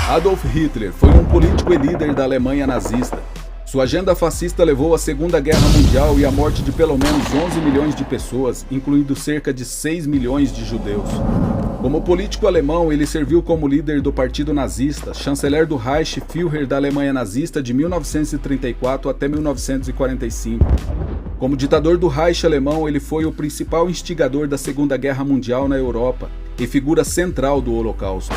Adolf Hitler foi um político e líder da Alemanha nazista. Sua agenda fascista levou à Segunda Guerra Mundial e à morte de pelo menos 11 milhões de pessoas, incluindo cerca de 6 milhões de judeus. Como político alemão, ele serviu como líder do Partido Nazista, chanceler do Reich Führer da Alemanha nazista de 1934 até 1945. Como ditador do Reich alemão, ele foi o principal instigador da Segunda Guerra Mundial na Europa e figura central do Holocausto.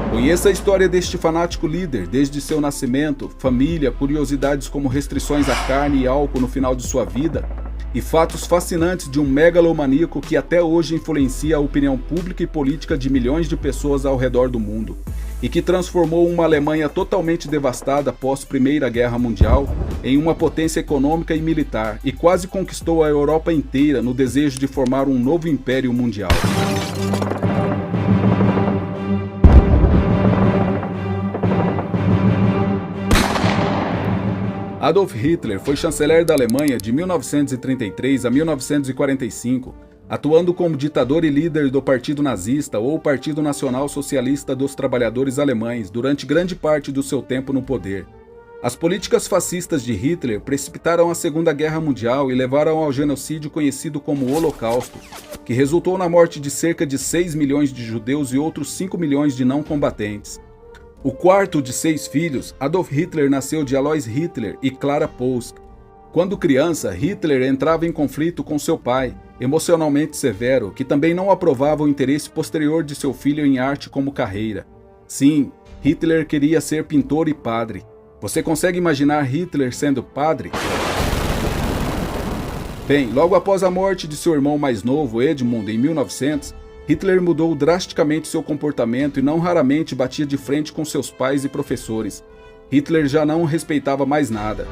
Conheça a história deste fanático líder, desde seu nascimento, família, curiosidades como restrições à carne e álcool no final de sua vida, e fatos fascinantes de um megalomaníaco que até hoje influencia a opinião pública e política de milhões de pessoas ao redor do mundo, e que transformou uma Alemanha totalmente devastada após a Primeira Guerra Mundial em uma potência econômica e militar, e quase conquistou a Europa inteira no desejo de formar um novo império mundial. Adolf Hitler foi chanceler da Alemanha de 1933 a 1945, atuando como ditador e líder do Partido Nazista ou Partido Nacional Socialista dos Trabalhadores Alemães durante grande parte do seu tempo no poder. As políticas fascistas de Hitler precipitaram a Segunda Guerra Mundial e levaram ao genocídio conhecido como Holocausto, que resultou na morte de cerca de 6 milhões de judeus e outros 5 milhões de não combatentes. O quarto de 6 filhos, Adolf Hitler nasceu de Alois Hitler e Clara Polsk. Quando criança, Hitler entrava em conflito com seu pai, emocionalmente severo, que também não aprovava o interesse posterior de seu filho em arte como carreira. Sim, Hitler queria ser pintor e padre. Você consegue imaginar Hitler sendo padre? Bem, logo após a morte de seu irmão mais novo, Edmund, em 1900, Hitler mudou drasticamente seu comportamento e não raramente batia de frente com seus pais e professores. Hitler já não respeitava mais nada.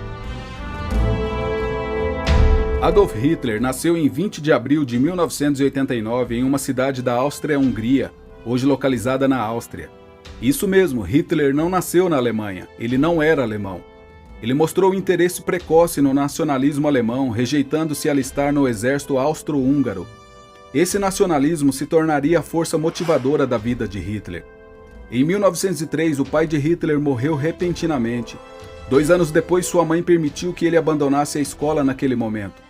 Adolf Hitler nasceu em 20 de abril de 1989 em uma cidade da Áustria-Hungria, hoje localizada na Áustria. Isso mesmo, Hitler não nasceu na Alemanha, ele não era alemão. Ele mostrou interesse precoce no nacionalismo alemão, rejeitando se alistar no exército austro-húngaro. Esse nacionalismo se tornaria a força motivadora da vida de Hitler. Em 1903, o pai de Hitler morreu repentinamente. 2 anos depois, sua mãe permitiu que ele abandonasse a escola naquele momento.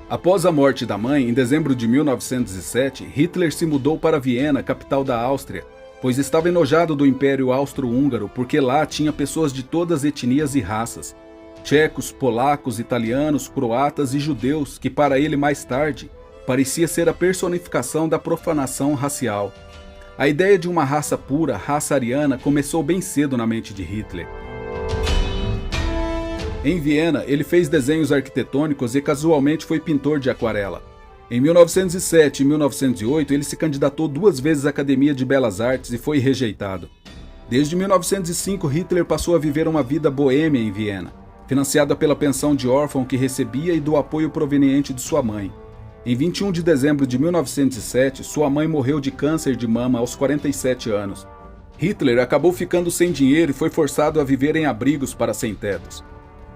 Após a morte da mãe, em dezembro de 1907, Hitler se mudou para Viena, capital da Áustria, pois estava enojado do Império Austro-Húngaro porque lá tinha pessoas de todas as etnias e raças. Tchecos, polacos, italianos, croatas e judeus, que para ele mais tarde parecia ser a personificação da profanação racial. A ideia de uma raça pura, raça ariana, começou bem cedo na mente de Hitler. Em Viena, ele fez desenhos arquitetônicos e casualmente foi pintor de aquarela. Em 1907 e 1908, ele se candidatou 2 vezes à Academia de Belas Artes e foi rejeitado. Desde 1905, Hitler passou a viver uma vida boêmia em Viena, financiada pela pensão de órfão que recebia e do apoio proveniente de sua mãe. Em 21 de dezembro de 1907, sua mãe morreu de câncer de mama aos 47 anos. Hitler acabou ficando sem dinheiro e foi forçado a viver em abrigos para sem-tetos.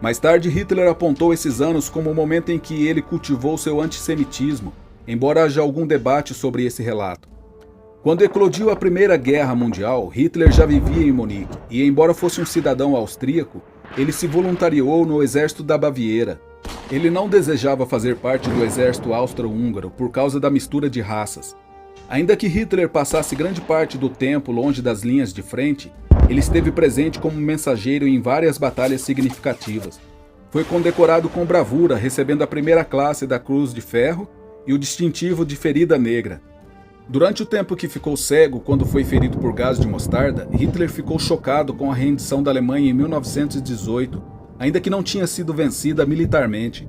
Mais tarde, Hitler apontou esses anos como o momento em que ele cultivou seu antissemitismo, embora haja algum debate sobre esse relato. Quando eclodiu a Primeira Guerra Mundial, Hitler já vivia em Munique e, embora fosse um cidadão austríaco, ele se voluntariou no exército da Baviera. Ele não desejava fazer parte do exército austro-húngaro por causa da mistura de raças. Ainda que Hitler passasse grande parte do tempo longe das linhas de frente, ele esteve presente como mensageiro em várias batalhas significativas. Foi condecorado com bravura, recebendo a 1ª classe da Cruz de Ferro e o distintivo de Ferida Negra. Durante o tempo que ficou cego quando foi ferido por gás de mostarda, Hitler ficou chocado com a rendição da Alemanha em 1918, ainda que não tinha sido vencida militarmente.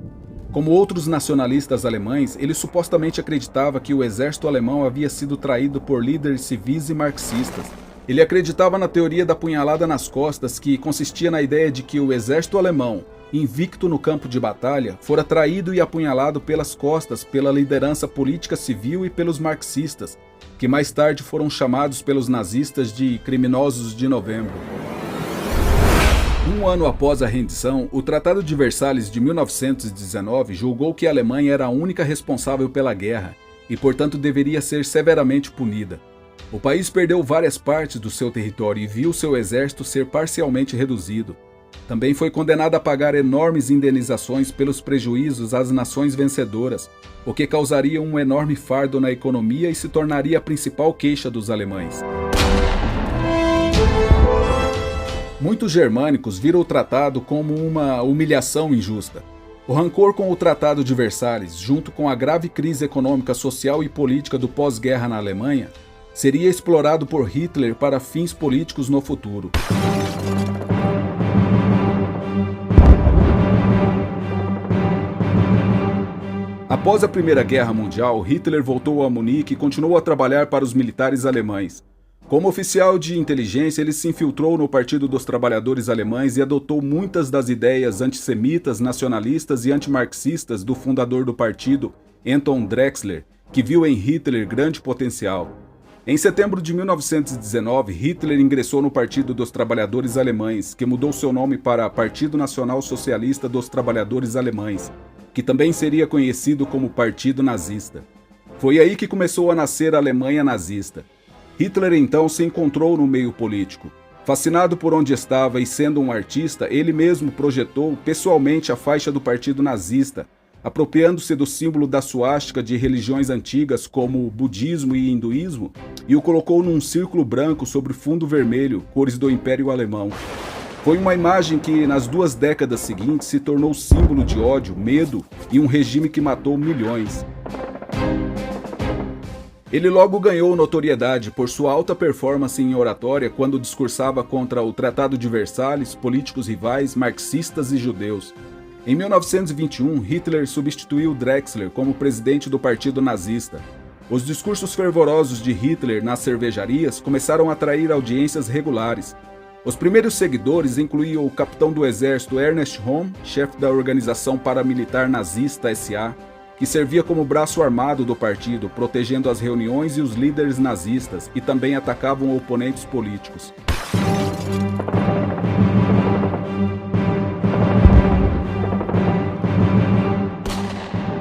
Como outros nacionalistas alemães, ele supostamente acreditava que o exército alemão havia sido traído por líderes civis e marxistas. Ele acreditava na teoria da punhalada nas costas, que consistia na ideia de que o exército alemão, invicto no campo de batalha, fora traído e apunhalado pelas costas pela liderança política civil e pelos marxistas, que mais tarde foram chamados pelos nazistas de criminosos de novembro. 1 ano após a rendição, o Tratado de Versalhes de 1919 julgou que a Alemanha era a única responsável pela guerra e, portanto, deveria ser severamente punida. O país perdeu várias partes do seu território e viu seu exército ser parcialmente reduzido. Também foi condenado a pagar enormes indenizações pelos prejuízos às nações vencedoras, o que causaria um enorme fardo na economia e se tornaria a principal queixa dos alemães. Muitos germânicos viram o tratado como uma humilhação injusta. O rancor com o Tratado de Versalhes, junto com a grave crise econômica, social e política do pós-guerra na Alemanha, seria explorado por Hitler para fins políticos no futuro. Após a Primeira Guerra Mundial, Hitler voltou a Munique e continuou a trabalhar para os militares alemães. Como oficial de inteligência, ele se infiltrou no Partido dos Trabalhadores Alemães e adotou muitas das ideias antissemitas, nacionalistas e antimarxistas do fundador do partido, Anton Drexler, que viu em Hitler grande potencial. Em setembro de 1919, Hitler ingressou no Partido dos Trabalhadores Alemães, que mudou seu nome para Partido Nacional Socialista dos Trabalhadores Alemães, que também seria conhecido como Partido Nazista. Foi aí que começou a nascer a Alemanha nazista. Hitler então se encontrou no meio político. Fascinado por onde estava e sendo um artista, ele mesmo projetou pessoalmente a faixa do Partido Nazista, apropriando-se do símbolo da suástica de religiões antigas como o budismo e hinduísmo, e o colocou num círculo branco sobre fundo vermelho, cores do Império Alemão. Foi uma imagem que, nas 2 décadas seguintes, se tornou símbolo de ódio, medo e um regime que matou milhões. Ele logo ganhou notoriedade por sua alta performance em oratória quando discursava contra o Tratado de Versalhes, políticos rivais, marxistas e judeus. Em 1921, Hitler substituiu Drexler como presidente do Partido Nazista. Os discursos fervorosos de Hitler nas cervejarias começaram a atrair audiências regulares. Os primeiros seguidores incluíam o capitão do exército Ernst Röhm, chefe da organização paramilitar nazista SA, que servia como braço armado do partido, protegendo as reuniões e os líderes nazistas, e também atacavam oponentes políticos.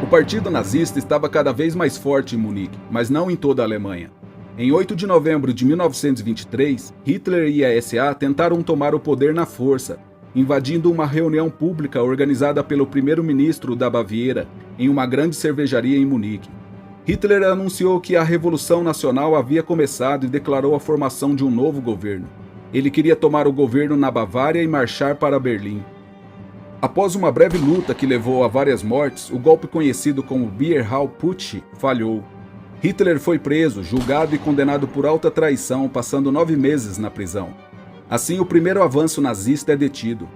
O partido nazista estava cada vez mais forte em Munique, mas não em toda a Alemanha. Em 8 de novembro de 1923, Hitler e a SA tentaram tomar o poder na força, invadindo uma reunião pública organizada pelo primeiro-ministro da Baviera em uma grande cervejaria em Munique. Hitler anunciou que a Revolução Nacional havia começado e declarou a formação de um novo governo. Ele queria tomar o governo na Bavária e marchar para Berlim. Após uma breve luta que levou a várias mortes, o golpe conhecido como Bierhauptputsch falhou. Hitler foi preso, julgado e condenado por alta traição, passando 9 meses na prisão. Assim, o primeiro avanço nazista é detido.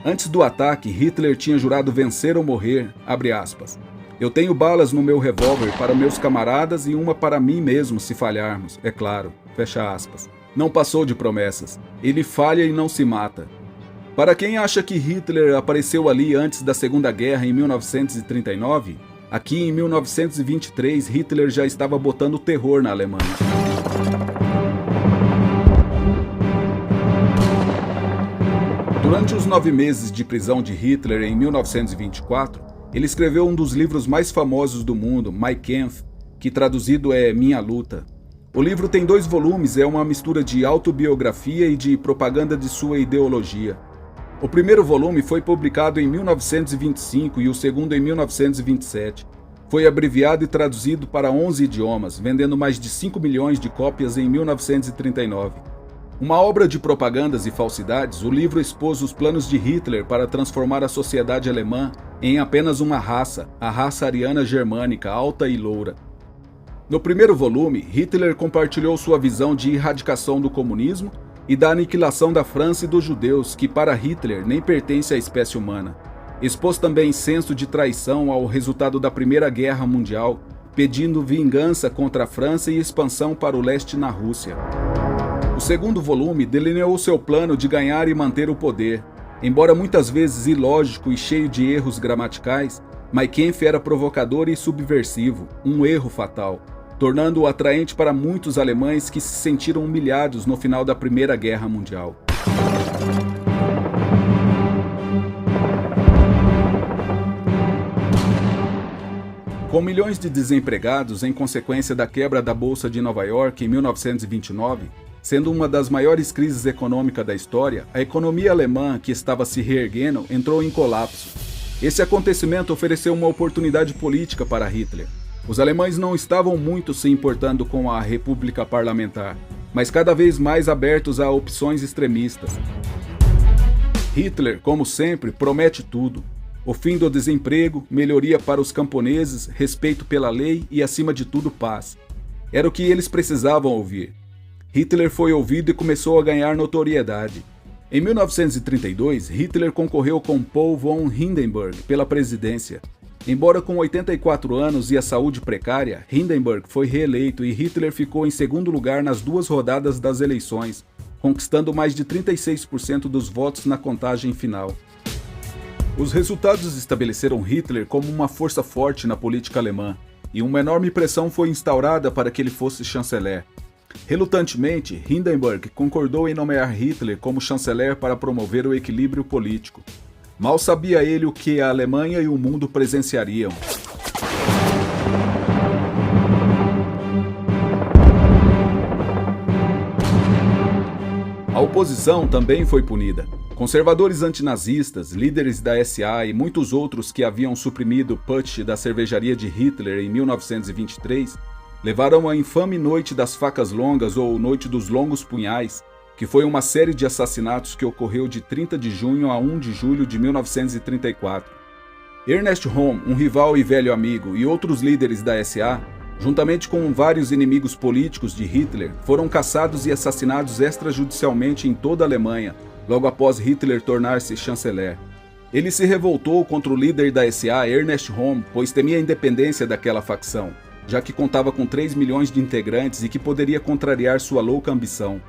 Antes do ataque, Hitler tinha jurado vencer ou morrer, abre aspas. Eu tenho balas no meu revólver para meus camaradas e uma para mim mesmo se falharmos, é claro, fecha aspas. Não passou de promessas. Ele falha e não se mata. Para quem acha que Hitler apareceu ali antes da Segunda Guerra em 1939, aqui em 1923 Hitler já estava botando terror na Alemanha. Durante os 9 meses de prisão de Hitler em 1924, ele escreveu um dos livros mais famosos do mundo, Mein Kampf, que traduzido é Minha Luta. O livro tem 2 volumes e é uma mistura de autobiografia e de propaganda de sua ideologia. O primeiro volume foi publicado em 1925 e o segundo em 1927. Foi abreviado e traduzido para 11 idiomas, vendendo mais de 5 milhões de cópias em 1939. Uma obra de propagandas e falsidades, o livro expôs os planos de Hitler para transformar a sociedade alemã em apenas uma raça, a raça ariana germânica, alta e loura. No primeiro volume, Hitler compartilhou sua visão de erradicação do comunismo e da aniquilação da França e dos judeus, que para Hitler nem pertence à espécie humana. Expôs também senso de traição ao resultado da Primeira Guerra Mundial, pedindo vingança contra a França e expansão para o leste na Rússia. O segundo volume delineou seu plano de ganhar e manter o poder. Embora muitas vezes ilógico e cheio de erros gramaticais, Mein Kampf era provocador e subversivo, um erro fatal, tornando-o atraente para muitos alemães que se sentiram humilhados no final da Primeira Guerra Mundial. Com milhões de desempregados em consequência da quebra da Bolsa de Nova York em 1929, sendo uma das maiores crises econômicas da história, a economia alemã, que estava se reerguendo, entrou em colapso. Esse acontecimento ofereceu uma oportunidade política para Hitler. Os alemães não estavam muito se importando com a república parlamentar, mas cada vez mais abertos a opções extremistas. Hitler, como sempre, promete tudo: o fim do desemprego, melhoria para os camponeses, respeito pela lei e, acima de tudo, paz. Era o que eles precisavam ouvir. Hitler foi ouvido e começou a ganhar notoriedade. Em 1932, Hitler concorreu com Paul von Hindenburg pela presidência. Embora com 84 anos e a saúde precária, Hindenburg foi reeleito e Hitler ficou em segundo lugar nas duas rodadas das eleições, conquistando mais de 36% dos votos na contagem final. Os resultados estabeleceram Hitler como uma força forte na política alemã, e uma enorme pressão foi instaurada para que ele fosse chanceler. Relutantemente, Hindenburg concordou em nomear Hitler como chanceler para promover o equilíbrio político. Mal sabia ele o que a Alemanha e o mundo presenciariam. A oposição também foi punida. Conservadores antinazistas, líderes da SA e muitos outros que haviam suprimido o putsch da cervejaria de Hitler em 1923 levaram a infame Noite das Facas Longas ou Noite dos Longos Punhais, que foi uma série de assassinatos que ocorreu de 30 de junho a 1 de julho de 1934. Ernest Röhm, um rival e velho amigo, e outros líderes da SA, juntamente com vários inimigos políticos de Hitler, foram caçados e assassinados extrajudicialmente em toda a Alemanha, logo após Hitler tornar-se chanceler. Ele se revoltou contra o líder da SA, Ernest Röhm, pois temia a independência daquela facção, já que contava com 3 milhões de integrantes e que poderia contrariar sua louca ambição.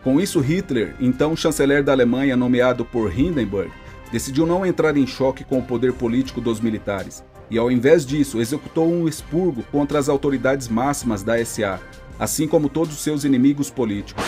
Com isso, Hitler, então chanceler da Alemanha nomeado por Hindenburg, decidiu não entrar em choque com o poder político dos militares, e ao invés disso executou um expurgo contra as autoridades máximas da SA, assim como todos seus inimigos políticos.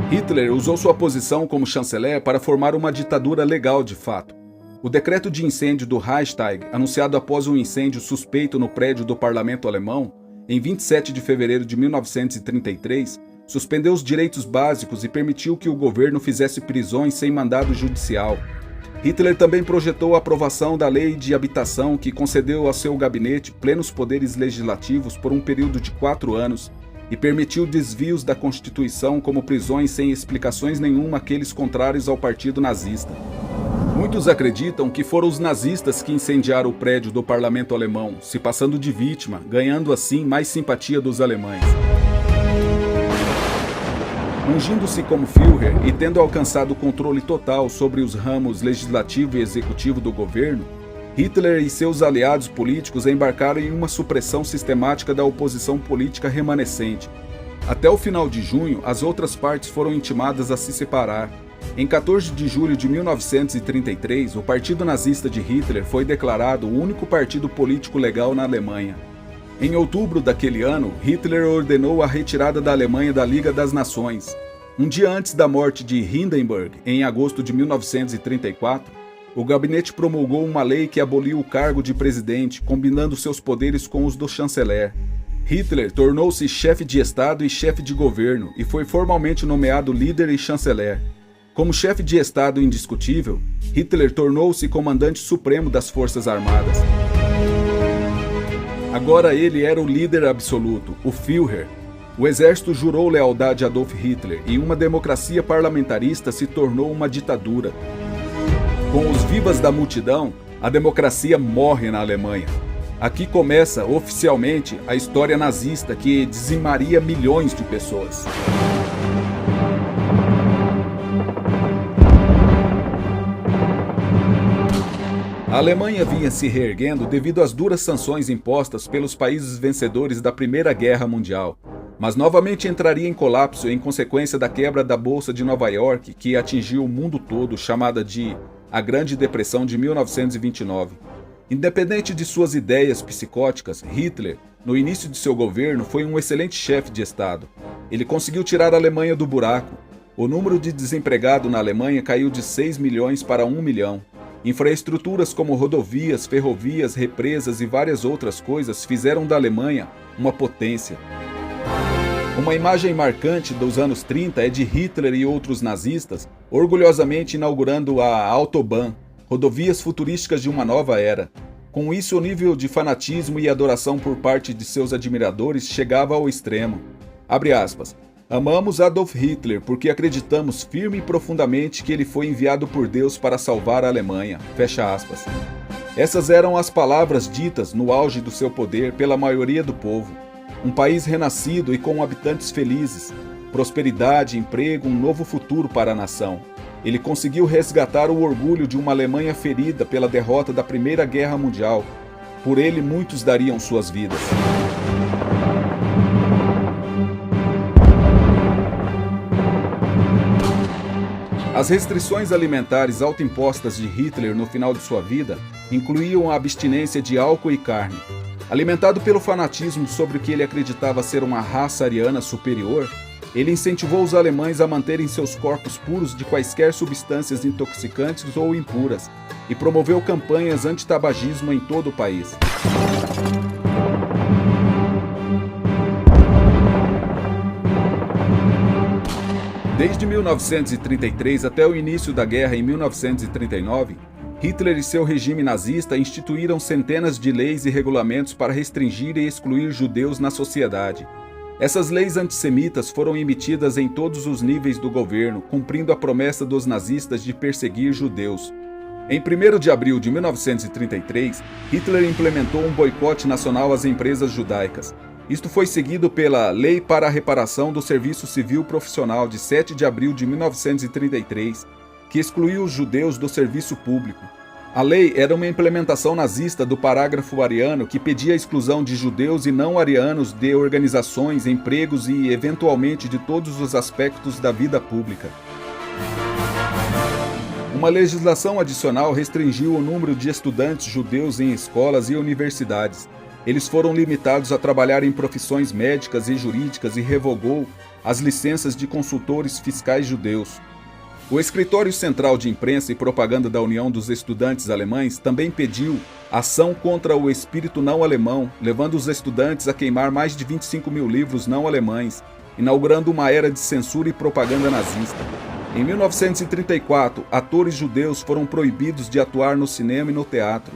Hitler usou sua posição como chanceler para formar uma ditadura legal de fato. O decreto de incêndio do Reichstag, anunciado após um incêndio suspeito no prédio do parlamento alemão, em 27 de fevereiro de 1933, suspendeu os direitos básicos e permitiu que o governo fizesse prisões sem mandado judicial. Hitler também projetou a aprovação da lei de habitação que concedeu ao seu gabinete plenos poderes legislativos por um período de 4 anos, e permitiu desvios da Constituição como prisões sem explicações nenhuma àqueles contrários ao partido nazista. Muitos acreditam que foram os nazistas que incendiaram o prédio do parlamento alemão, se passando de vítima, ganhando assim mais simpatia dos alemães. Ungindo-se como Führer e tendo alcançado o controle total sobre os ramos legislativo e executivo do governo, Hitler e seus aliados políticos embarcaram em uma supressão sistemática da oposição política remanescente. Até o final de junho, as outras partes foram intimadas a se separar. Em 14 de julho de 1933, o Partido Nazista de Hitler foi declarado o único partido político legal na Alemanha. Em outubro daquele ano, Hitler ordenou a retirada da Alemanha da Liga das Nações. Um dia antes da morte de Hindenburg, em agosto de 1934, o gabinete promulgou uma lei que aboliu o cargo de presidente, combinando seus poderes com os do chanceler. Hitler tornou-se chefe de Estado e chefe de governo e foi formalmente nomeado líder e chanceler. Como chefe de Estado indiscutível, Hitler tornou-se comandante supremo das Forças Armadas. Agora ele era o líder absoluto, o Führer. O exército jurou lealdade a Adolf Hitler e uma democracia parlamentarista se tornou uma ditadura. Com os vivas da multidão, a democracia morre na Alemanha. Aqui começa, oficialmente, a história nazista que dizimaria milhões de pessoas. A Alemanha vinha se reerguendo devido às duras sanções impostas pelos países vencedores da Primeira Guerra Mundial, mas novamente entraria em colapso em consequência da quebra da Bolsa de Nova York, que atingiu o mundo todo, chamada de a Grande Depressão de 1929. Independente de suas ideias psicóticas, Hitler, no início de seu governo, foi um excelente chefe de Estado. Ele conseguiu tirar a Alemanha do buraco. O número de desempregados na Alemanha caiu de 6 milhões para 1 milhão. Infraestruturas como rodovias, ferrovias, represas e várias outras coisas fizeram da Alemanha uma potência. Uma imagem marcante dos anos 30 é de Hitler e outros nazistas orgulhosamente inaugurando a Autobahn, rodovias futurísticas de uma nova era. Com isso, o nível de fanatismo e adoração por parte de seus admiradores chegava ao extremo. Abre aspas. Amamos Adolf Hitler porque acreditamos firme e profundamente que ele foi enviado por Deus para salvar a Alemanha. Fecha aspas. Essas eram as palavras ditas no auge do seu poder pela maioria do povo. Um país renascido e com habitantes felizes, prosperidade, emprego, um novo futuro para a nação. Ele conseguiu resgatar o orgulho de uma Alemanha ferida pela derrota da Primeira Guerra Mundial. Por ele, muitos dariam suas vidas. As restrições alimentares autoimpostas de Hitler no final de sua vida incluíam a abstinência de álcool e carne. Alimentado pelo fanatismo sobre o que ele acreditava ser uma raça ariana superior, ele incentivou os alemães a manterem seus corpos puros de quaisquer substâncias intoxicantes ou impuras e promoveu campanhas anti-tabagismo em todo o país. Desde 1933 até o início da guerra em 1939, Hitler e seu regime nazista instituíram centenas de leis e regulamentos para restringir e excluir judeus na sociedade. Essas leis antissemitas foram emitidas em todos os níveis do governo, cumprindo a promessa dos nazistas de perseguir judeus. Em 1º de abril de 1933, Hitler implementou um boicote nacional às empresas judaicas. Isto foi seguido pela Lei para a Reparação do Serviço Civil Profissional de 7 de abril de 1933, que excluiu os judeus do serviço público. A lei era uma implementação nazista do parágrafo ariano que pedia a exclusão de judeus e não arianos de organizações, empregos e, eventualmente, de todos os aspectos da vida pública. Uma legislação adicional restringiu o número de estudantes judeus em escolas e universidades. Eles foram limitados a trabalhar em profissões médicas e jurídicas e revogou as licenças de consultores fiscais judeus. O Escritório Central de Imprensa e Propaganda da União dos Estudantes Alemães também pediu ação contra o espírito não alemão, levando os estudantes a queimar mais de 25 mil livros não alemães, inaugurando uma era de censura e propaganda nazista. Em 1934, atores judeus foram proibidos de atuar no cinema e no teatro.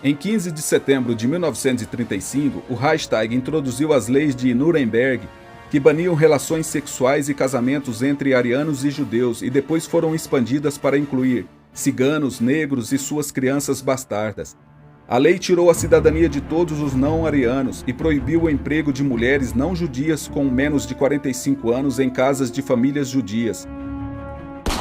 Em 15 de setembro de 1935, o Reichstag introduziu as leis de Nuremberg, que baniam relações sexuais e casamentos entre arianos e judeus e depois foram expandidas para incluir ciganos, negros e suas crianças bastardas. A lei tirou a cidadania de todos os não-arianos e proibiu o emprego de mulheres não judias com menos de 45 anos em casas de famílias judias.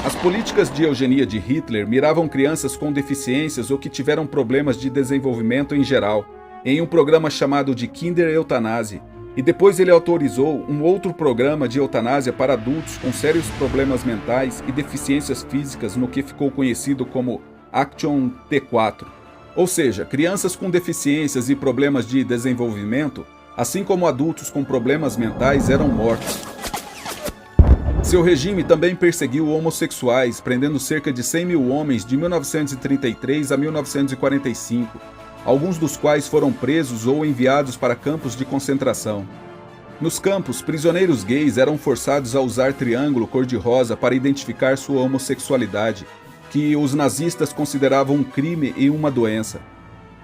As políticas de eugenia de Hitler miravam crianças com deficiências ou que tiveram problemas de desenvolvimento em geral, em um programa chamado de Kinder-Euthanasie, e depois ele autorizou um outro programa de eutanásia para adultos com sérios problemas mentais e deficiências físicas no que ficou conhecido como Action T4. Ou seja, crianças com deficiências e problemas de desenvolvimento, assim como adultos com problemas mentais, eram mortos. Seu regime também perseguiu homossexuais, prendendo cerca de 100 mil homens de 1933 a 1945, alguns dos quais foram presos ou enviados para campos de concentração. Nos campos, prisioneiros gays eram forçados a usar triângulo cor-de-rosa para identificar sua homossexualidade, que os nazistas consideravam um crime e uma doença.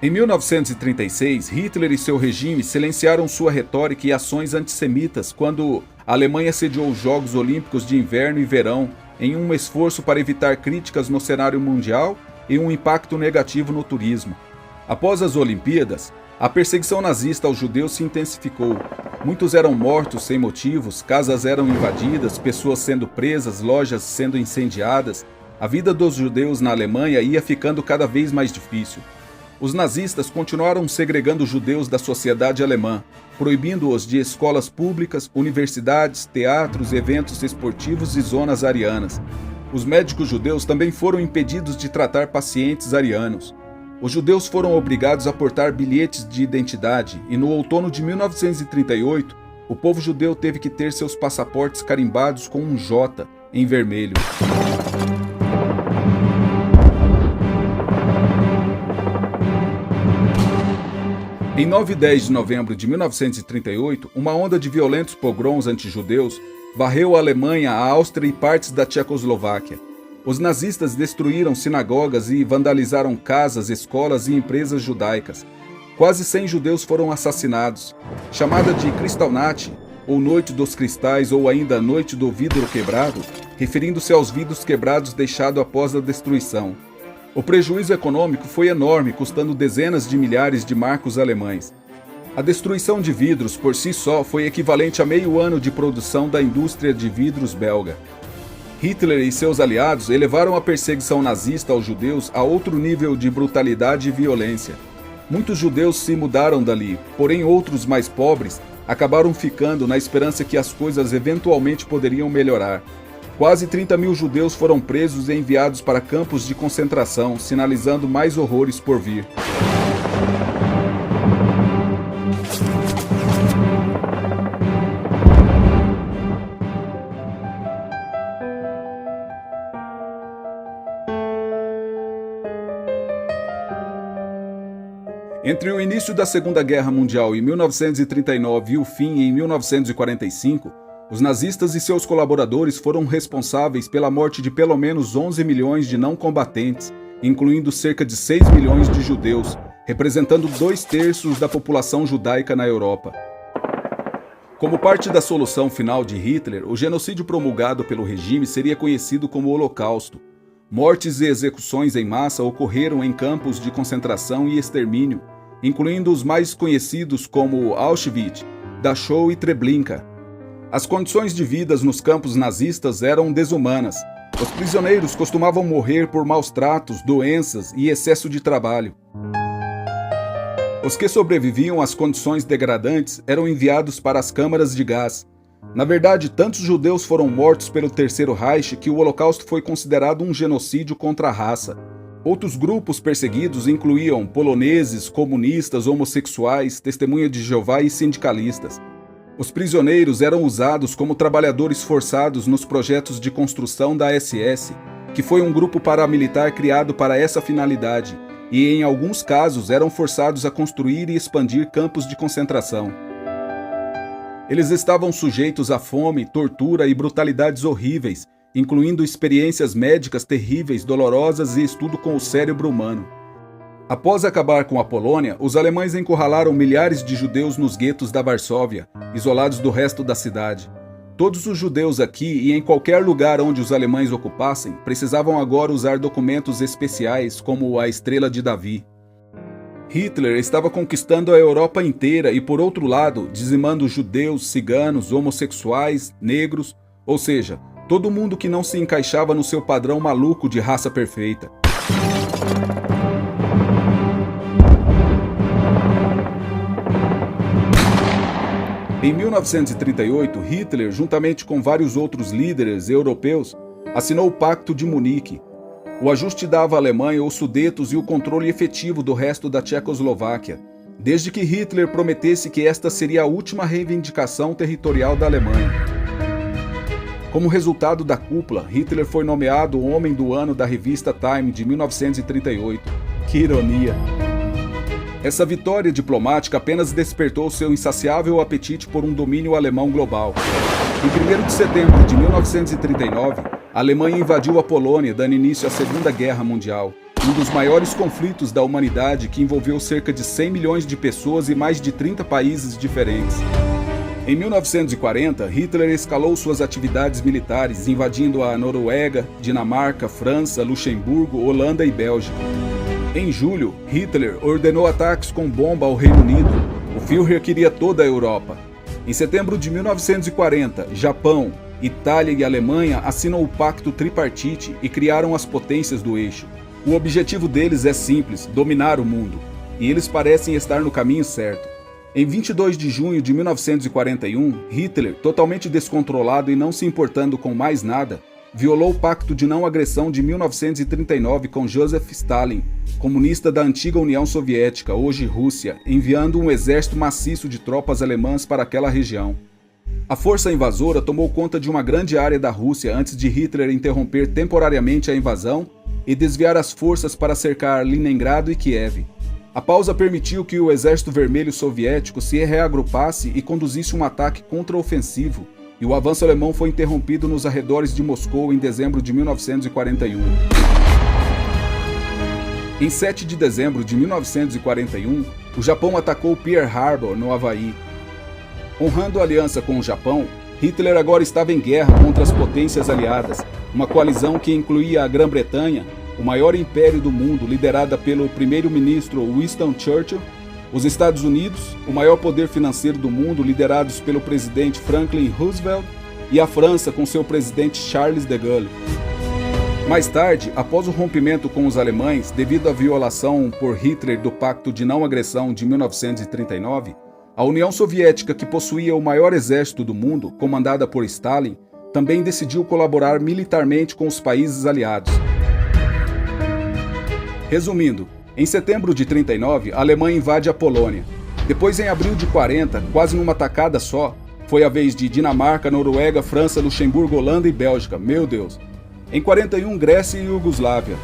Em 1936, Hitler e seu regime silenciaram sua retórica e ações antissemitas quando a Alemanha sediou os Jogos Olímpicos de Inverno e Verão em um esforço para evitar críticas no cenário mundial e um impacto negativo no turismo. Após as Olimpíadas, a perseguição nazista aos judeus se intensificou. Muitos eram mortos sem motivos, casas eram invadidas, pessoas sendo presas, lojas sendo incendiadas. A vida dos judeus na Alemanha ia ficando cada vez mais difícil. Os nazistas continuaram segregando os judeus da sociedade alemã, proibindo-os de escolas públicas, universidades, teatros, eventos esportivos e zonas arianas. Os médicos judeus também foram impedidos de tratar pacientes arianos. Os judeus foram obrigados a portar bilhetes de identidade e no outono de 1938, o povo judeu teve que ter seus passaportes carimbados com um J, em vermelho. Em 9 e 10 de novembro de 1938, uma onda de violentos pogroms anti-judeus varreu a Alemanha, a Áustria e partes da Tchecoslováquia. Os nazistas destruíram sinagogas e vandalizaram casas, escolas e empresas judaicas. Quase 100 judeus foram assassinados. Chamada de Kristallnacht, ou Noite dos Cristais, ou ainda Noite do Vidro Quebrado, referindo-se aos vidros quebrados deixados após a destruição. O prejuízo econômico foi enorme, custando dezenas de milhares de marcos alemães. A destruição de vidros por si só foi equivalente a meio ano de produção da indústria de vidros belga. Hitler e seus aliados elevaram a perseguição nazista aos judeus a outro nível de brutalidade e violência. Muitos judeus se mudaram dali, porém outros mais pobres acabaram ficando na esperança que as coisas eventualmente poderiam melhorar. Quase 30 mil judeus foram presos e enviados para campos de concentração, sinalizando mais horrores por vir. Entre o início da Segunda Guerra Mundial em 1939 e o fim em 1945, os nazistas e seus colaboradores foram responsáveis pela morte de pelo menos 11 milhões de não combatentes, incluindo cerca de 6 milhões de judeus, representando 2/3 da população judaica na Europa. Como parte da solução final de Hitler, o genocídio promulgado pelo regime seria conhecido como Holocausto. Mortes e execuções em massa ocorreram em campos de concentração e extermínio, incluindo os mais conhecidos como Auschwitz, Dachau e Treblinka. As condições de vida nos campos nazistas eram desumanas. Os prisioneiros costumavam morrer por maus tratos, doenças e excesso de trabalho. Os que sobreviviam às condições degradantes eram enviados para as câmaras de gás. Na verdade, tantos judeus foram mortos pelo Terceiro Reich que o Holocausto foi considerado um genocídio contra a raça. Outros grupos perseguidos incluíam poloneses, comunistas, homossexuais, testemunhas de Jeová e sindicalistas. Os prisioneiros eram usados como trabalhadores forçados nos projetos de construção da SS, que foi um grupo paramilitar criado para essa finalidade, e em alguns casos eram forçados a construir e expandir campos de concentração. Eles estavam sujeitos a fome, tortura e brutalidades horríveis, incluindo experiências médicas terríveis, dolorosas e estudo com o cérebro humano. Após acabar com a Polônia, os alemães encurralaram milhares de judeus nos guetos da Varsóvia, isolados do resto da cidade. Todos os judeus aqui e em qualquer lugar onde os alemães ocupassem precisavam agora usar documentos especiais como a Estrela de Davi. Hitler estava conquistando a Europa inteira e, por outro lado, dizimando judeus, ciganos, homossexuais, negros, ou seja, todo mundo que não se encaixava no seu padrão maluco de raça perfeita. Em 1938, Hitler, juntamente com vários outros líderes europeus, assinou o Pacto de Munique. O ajuste dava à Alemanha os Sudetos e o controle efetivo do resto da Tchecoslováquia, desde que Hitler prometesse que esta seria a última reivindicação territorial da Alemanha. Como resultado da cúpula, Hitler foi nomeado o Homem do Ano da revista Time de 1938. Que ironia! Essa vitória diplomática apenas despertou seu insaciável apetite por um domínio alemão global. Em 1º de setembro de 1939, a Alemanha invadiu a Polônia, dando início à Segunda Guerra Mundial, um dos maiores conflitos da humanidade que envolveu cerca de 100 milhões de pessoas e mais de 30 países diferentes. Em 1940, Hitler escalou suas atividades militares, invadindo a Noruega, Dinamarca, França, Luxemburgo, Holanda e Bélgica. Em julho, Hitler ordenou ataques com bomba ao Reino Unido. O Führer queria toda a Europa. Em setembro de 1940, Japão, Itália e Alemanha assinam o Pacto Tripartite e criaram as potências do eixo. O objetivo deles é simples: dominar o mundo. E eles parecem estar no caminho certo. Em 22 de junho de 1941, Hitler, totalmente descontrolado e não se importando com mais nada, violou o Pacto de Não Agressão de 1939 com Joseph Stalin, comunista da antiga União Soviética, hoje Rússia, enviando um exército maciço de tropas alemãs para aquela região. A força invasora tomou conta de uma grande área da Rússia antes de Hitler interromper temporariamente a invasão e desviar as forças para cercar Leningrado e Kiev. A pausa permitiu que o Exército Vermelho Soviético se reagrupasse e conduzisse um ataque contraofensivo, e o avanço alemão foi interrompido nos arredores de Moscou em dezembro de 1941. Em 7 de dezembro de 1941, o Japão atacou Pearl Harbor, no Havaí. Honrando a aliança com o Japão, Hitler agora estava em guerra contra as potências aliadas, uma coalizão que incluía a Grã-Bretanha, o maior império do mundo, liderada pelo primeiro-ministro Winston Churchill, os Estados Unidos, o maior poder financeiro do mundo, liderados pelo presidente Franklin Roosevelt, e a França, com seu presidente Charles de Gaulle. Mais tarde, após o rompimento com os alemães, devido à violação por Hitler do Pacto de Não Agressão de 1939, a União Soviética, que possuía o maior exército do mundo, comandada por Stalin, também decidiu colaborar militarmente com os países aliados. Resumindo, em setembro de 39, a Alemanha invade a Polônia. Depois, em abril de 40, quase numa tacada só, foi a vez de Dinamarca, Noruega, França, Luxemburgo, Holanda e Bélgica. Meu Deus! Em 41, Grécia e Iugoslávia.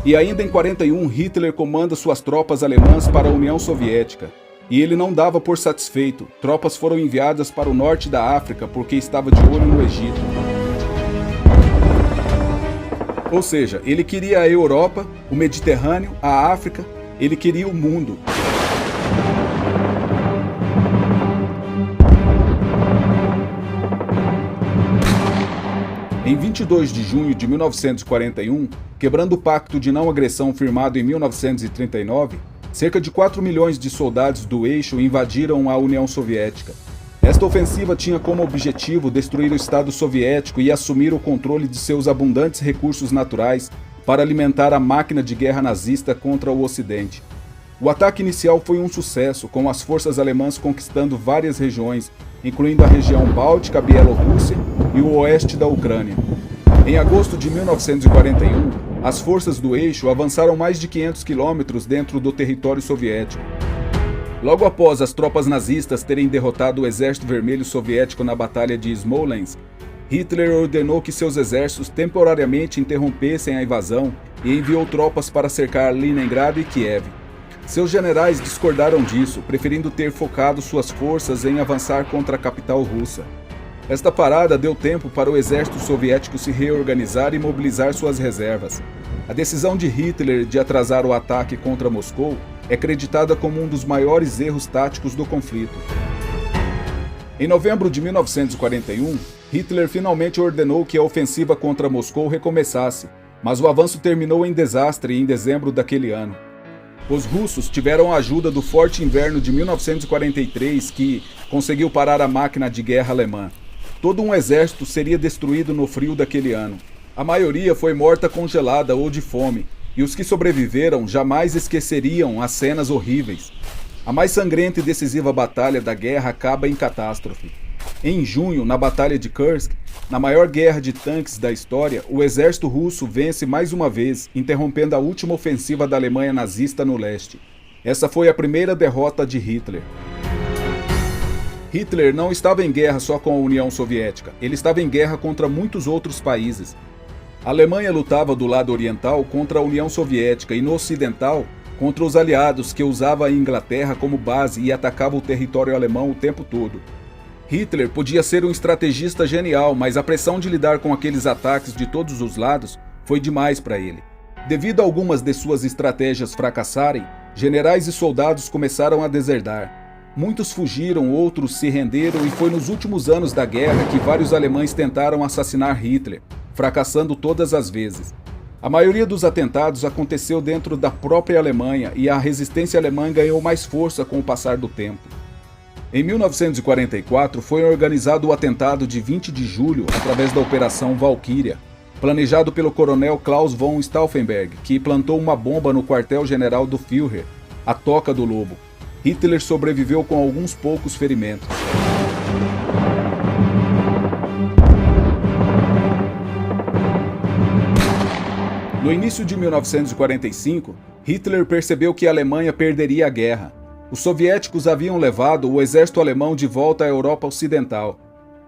E ainda em 41, Hitler comanda suas tropas alemãs para a União Soviética. E ele não dava por satisfeito. Tropas foram enviadas para o norte da África porque estava de olho no Egito. Ou seja, ele queria a Europa, o Mediterrâneo, a África, ele queria o mundo. Em 22 de junho de 1941, quebrando o pacto de não agressão firmado em 1939, cerca de 4 milhões de soldados do eixo invadiram a União Soviética. Esta ofensiva tinha como objetivo destruir o Estado soviético e assumir o controle de seus abundantes recursos naturais para alimentar a máquina de guerra nazista contra o Ocidente. O ataque inicial foi um sucesso, com as forças alemãs conquistando várias regiões, incluindo a região Báltica, Bielorrússia e o oeste da Ucrânia. Em agosto de 1941, as forças do eixo avançaram mais de 500 quilômetros dentro do território soviético. Logo após as tropas nazistas terem derrotado o Exército Vermelho Soviético na Batalha de Smolensk, Hitler ordenou que seus exércitos temporariamente interrompessem a invasão e enviou tropas para cercar Leningrado e Kiev. Seus generais discordaram disso, preferindo ter focado suas forças em avançar contra a capital russa. Esta parada deu tempo para o exército soviético se reorganizar e mobilizar suas reservas. A decisão de Hitler de atrasar o ataque contra Moscou é creditada como um dos maiores erros táticos do conflito. Em novembro de 1941, Hitler finalmente ordenou que a ofensiva contra Moscou recomeçasse, mas o avanço terminou em desastre em dezembro daquele ano. Os russos tiveram a ajuda do forte inverno de 1943, que conseguiu parar a máquina de guerra alemã. Todo um exército seria destruído no frio daquele ano. A maioria foi morta congelada ou de fome, e os que sobreviveram jamais esqueceriam as cenas horríveis. A mais sangrenta e decisiva batalha da guerra acaba em catástrofe. Em junho, na Batalha de Kursk, na maior guerra de tanques da história, o exército russo vence mais uma vez, interrompendo a última ofensiva da Alemanha nazista no leste. Essa foi a primeira derrota de Hitler. Hitler não estava em guerra só com a União Soviética, ele estava em guerra contra muitos outros países. A Alemanha lutava do lado oriental contra a União Soviética e no ocidental contra os aliados, que usava a Inglaterra como base e atacava o território alemão o tempo todo. Hitler podia ser um estrategista genial, mas a pressão de lidar com aqueles ataques de todos os lados foi demais para ele. Devido a algumas de suas estratégias fracassarem, generais e soldados começaram a deserdar. Muitos fugiram, outros se renderam, e foi nos últimos anos da guerra que vários alemães tentaram assassinar Hitler, fracassando todas as vezes. A maioria dos atentados aconteceu dentro da própria Alemanha e a resistência alemã ganhou mais força com o passar do tempo. Em 1944 foi organizado o atentado de 20 de julho através da Operação Valkyria, planejado pelo coronel Klaus von Stauffenberg, que plantou uma bomba no quartel-general do Führer, a Toca do Lobo. Hitler sobreviveu com alguns poucos ferimentos. No início de 1945, Hitler percebeu que a Alemanha perderia a guerra. Os soviéticos haviam levado o exército alemão de volta à Europa Ocidental.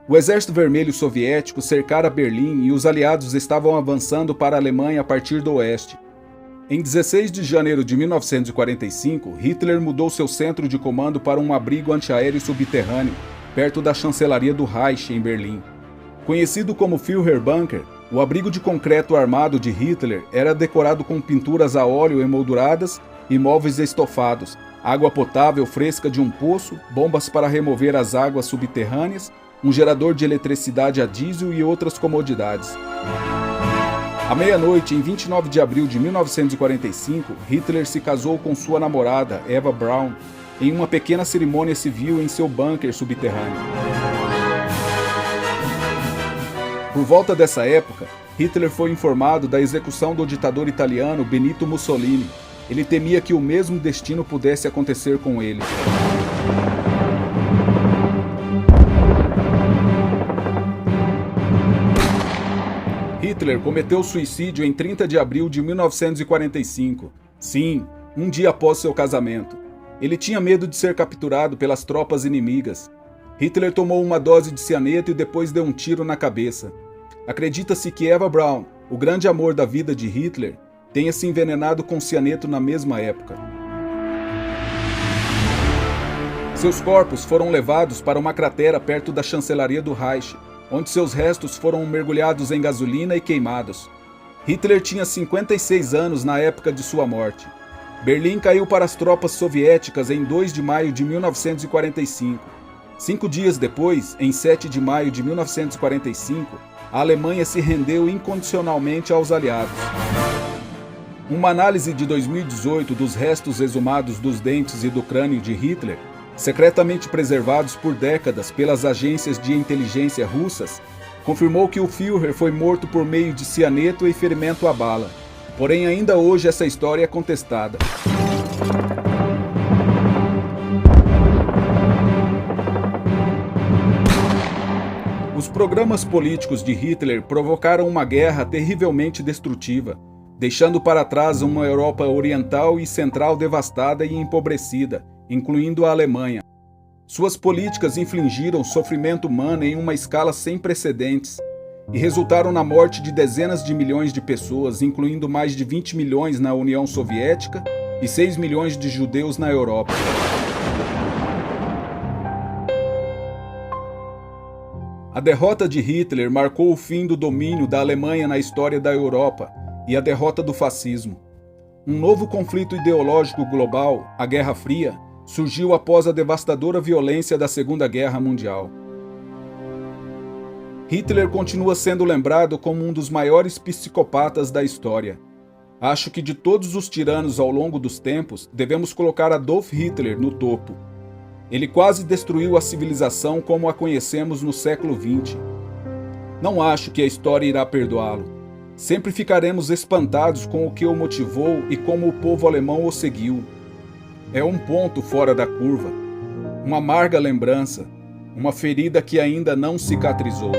O Exército Vermelho Soviético cercara Berlim e os aliados estavam avançando para a Alemanha a partir do oeste. Em 16 de janeiro de 1945, Hitler mudou seu centro de comando para um abrigo antiaéreo subterrâneo, perto da chancelaria do Reich, em Berlim. Conhecido como Führerbunker, o abrigo de concreto armado de Hitler era decorado com pinturas a óleo emolduradas e móveis estofados, água potável fresca de um poço, bombas para remover as águas subterrâneas, um gerador de eletricidade a diesel e outras comodidades. À meia-noite, em 29 de abril de 1945, Hitler se casou com sua namorada, Eva Braun, em uma pequena cerimônia civil em seu bunker subterrâneo. Por volta dessa época, Hitler foi informado da execução do ditador italiano Benito Mussolini. Ele temia que o mesmo destino pudesse acontecer com ele. Hitler cometeu suicídio em 30 de abril de 1945. Sim, um dia após seu casamento. Ele tinha medo de ser capturado pelas tropas inimigas. Hitler tomou uma dose de cianeto e depois deu um tiro na cabeça. Acredita-se que Eva Braun, o grande amor da vida de Hitler, tenha se envenenado com cianeto na mesma época. Seus corpos foram levados para uma cratera perto da chancelaria do Reich, onde seus restos foram mergulhados em gasolina e queimados. Hitler tinha 56 anos na época de sua morte. Berlim caiu para as tropas soviéticas em 2 de maio de 1945. 5 dias depois, em 7 de maio de 1945, a Alemanha se rendeu incondicionalmente aos aliados. Uma análise de 2018 dos restos exumados dos dentes e do crânio de Hitler, secretamente preservados por décadas pelas agências de inteligência russas, confirmou que o Führer foi morto por meio de cianeto e ferimento à bala. Porém, ainda hoje essa história é contestada. Os programas políticos de Hitler provocaram uma guerra terrivelmente destrutiva, deixando para trás uma Europa oriental e central devastada e empobrecida, incluindo a Alemanha. Suas políticas infligiram sofrimento humano em uma escala sem precedentes e resultaram na morte de dezenas de milhões de pessoas, incluindo mais de 20 milhões na União Soviética e 6 milhões de judeus na Europa. A derrota de Hitler marcou o fim do domínio da Alemanha na história da Europa e a derrota do fascismo. Um novo conflito ideológico global, a Guerra Fria, surgiu após a devastadora violência da Segunda Guerra Mundial. Hitler continua sendo lembrado como um dos maiores psicopatas da história. Acho que de todos os tiranos ao longo dos tempos, devemos colocar Adolf Hitler no topo. Ele quase destruiu a civilização como a conhecemos no século XX. Não acho que a história irá perdoá-lo. Sempre ficaremos espantados com o que o motivou e como o povo alemão o seguiu. É um ponto fora da curva, uma amarga lembrança, uma ferida que ainda não cicatrizou.